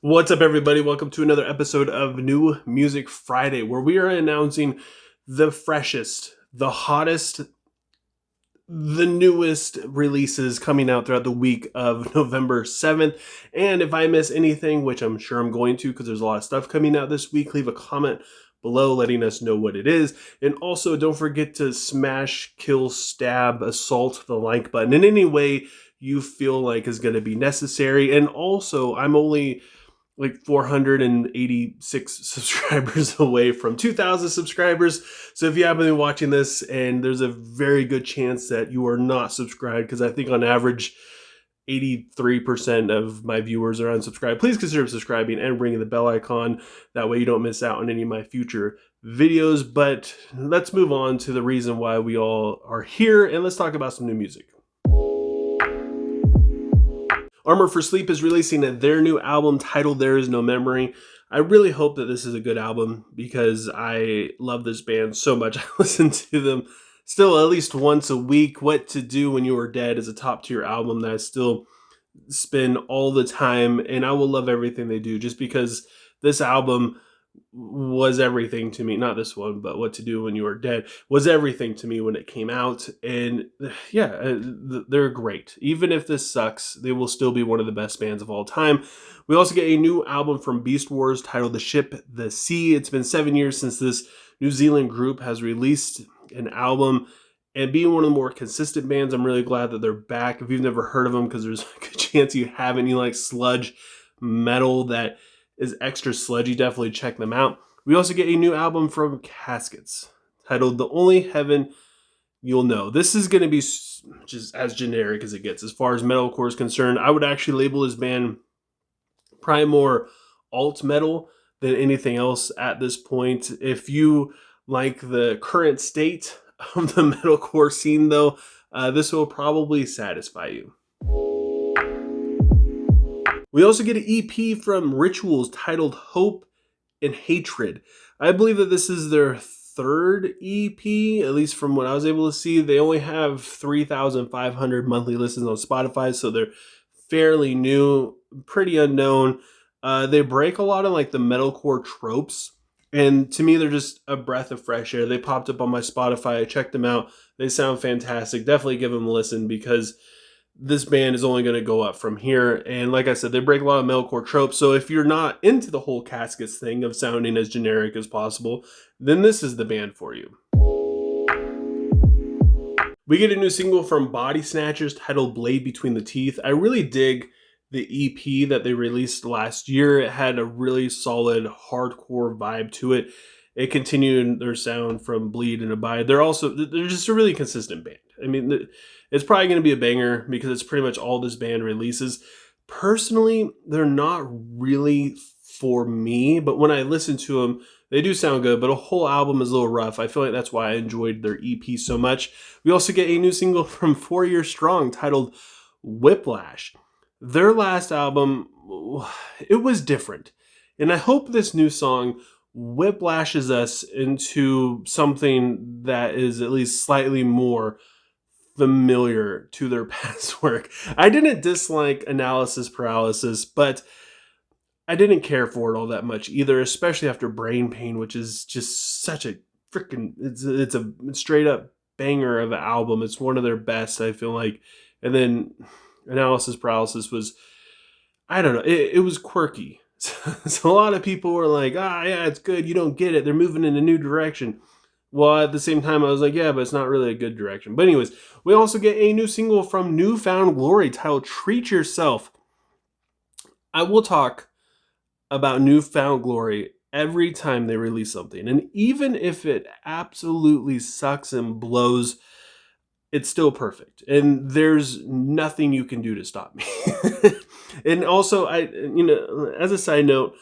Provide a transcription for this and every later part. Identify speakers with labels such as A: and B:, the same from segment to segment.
A: What's up, everybody? Welcome to another episode of New Music Friday, where we are announcing the freshest, the hottest, the newest releases coming out throughout the week of November 7th. And if I miss anything, which I'm sure I'm going to because there's a lot of stuff coming out this week, leave a comment below letting us know what it is. And also, don't forget to smash, kill, stab, assault the like button in any way you feel like is going to be necessary. And also, I'm only like 486 subscribers away from 2,000 subscribers. So if you haven't been watching this, and there's a very good chance that you are not subscribed, because I think on average 83% of my viewers are unsubscribed, please consider subscribing and ringing the bell icon. That way you don't miss out on any of my future videos. But let's move on to the reason why we all are here, and let's talk about some new music. Armor for Sleep is releasing their new album titled There Is No Memory. I really hope that this is a good album because I love this band so much. I listen to them still at least once a week. What to Do When You Are Dead is a top tier album that I still spin all the time, and I will love everything they do just because this album was everything to me. Not this one, but What to Do When You Are Dead was everything to me when it came out. And yeah, they're great. Even if this sucks, they will still be one of the best bands of all time. We also get a new album from Beastwars titled The Ship, The Sea. It's been 7 years since this New Zealand group has released an album, and being one of the more consistent bands, I'm really glad that they're back. If you've never heard of them, because there's a good chance you haven't, you like sludge metal that is extra sludgy, definitely check them out. We also get a new album from Caskets titled The Only Heaven You'll Know. This is going to be just as generic as it gets as far as metalcore is concerned. I would actually label this band probably more alt metal than anything else at this point. If you like the current state of the metalcore scene, though, this will probably satisfy you. We also get an EP from Rituals titled Hope and Hatred. I believe that this is their third EP, at least from what I was able to see. They only have 3,500 monthly listens on Spotify, so they're fairly new, pretty unknown. They break a lot of like the metalcore tropes, and to me, they're just a breath of fresh air. They popped up on my Spotify. I checked them out. They sound fantastic. Definitely give them a listen because this band is only going to go up from here. And like I said, they break a lot of metalcore tropes. So if you're not into the whole Caskets thing of sounding as generic as possible, then this is the band for you. We get a new single from Bodysnatchers titled Blade Between the Teeth. I really dig the EP that they released last year. It had a really solid hardcore vibe to it. It continued their sound from Bleed and Abide. They're just a really consistent band. I mean, it's probably going to be a banger because it's pretty much all this band releases. Personally, they're not really for me, but when I listen to them, they do sound good, but a whole album is a little rough. I feel like that's why I enjoyed their EP so much. We also get a new single from 4 Year Strong titled Whiplash. Their last album, it was different. And I hope this new song whiplashes us into something that is at least slightly more familiar to their past work. I didn't dislike Analysis Paralysis, but I didn't care for it all that much either, especially after Brain Pain, which is just such a freaking, it's a straight up banger of an album. It's one of their best, I feel like. And then Analysis Paralysis was, I don't know, it was quirky. So a lot of people were like, yeah, it's good. You don't get it. They're moving in a new direction. Well, at the same time, I was like, yeah, but it's not really a good direction. But anyways, we also get a new single from New Found Glory titled Treat Yourself. I will talk about New Found Glory every time they release something. And even if it absolutely sucks and blows, it's still perfect. And there's nothing you can do to stop me. And also, as a side note,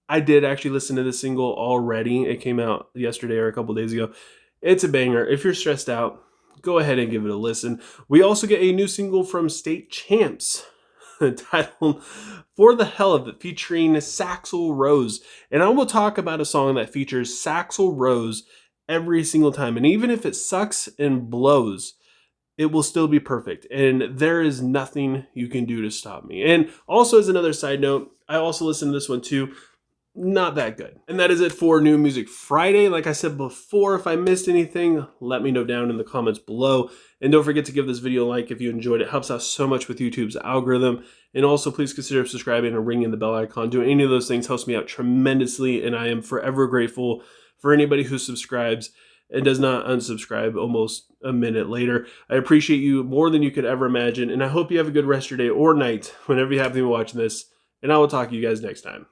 A: I did actually listen to this single already. It came out yesterday or a couple days ago. It's a banger. If you're stressed out, go ahead and give it a listen. We also get a new single from State Champs titled For the Hell of It, featuring Saxel Rose. And I will talk about a song that features Saxel Rose every single time. And even if it sucks and blows, it will still be perfect. And there is nothing you can do to stop me. And also, as another side note, I also listened to this one too. Not that good. And that is it for New Music Friday. Like I said before, if I missed anything, let me know down in the comments below. And don't forget to give this video a like if you enjoyed it. It helps out so much with YouTube's algorithm. And also please consider subscribing and ringing the bell icon. Doing any of those things helps me out tremendously, and I am forever grateful for anybody who subscribes and does not unsubscribe almost a minute later. I appreciate you more than you could ever imagine, and I hope you have a good rest of your day or night whenever you happen to be watching this, and I will talk to you guys next time.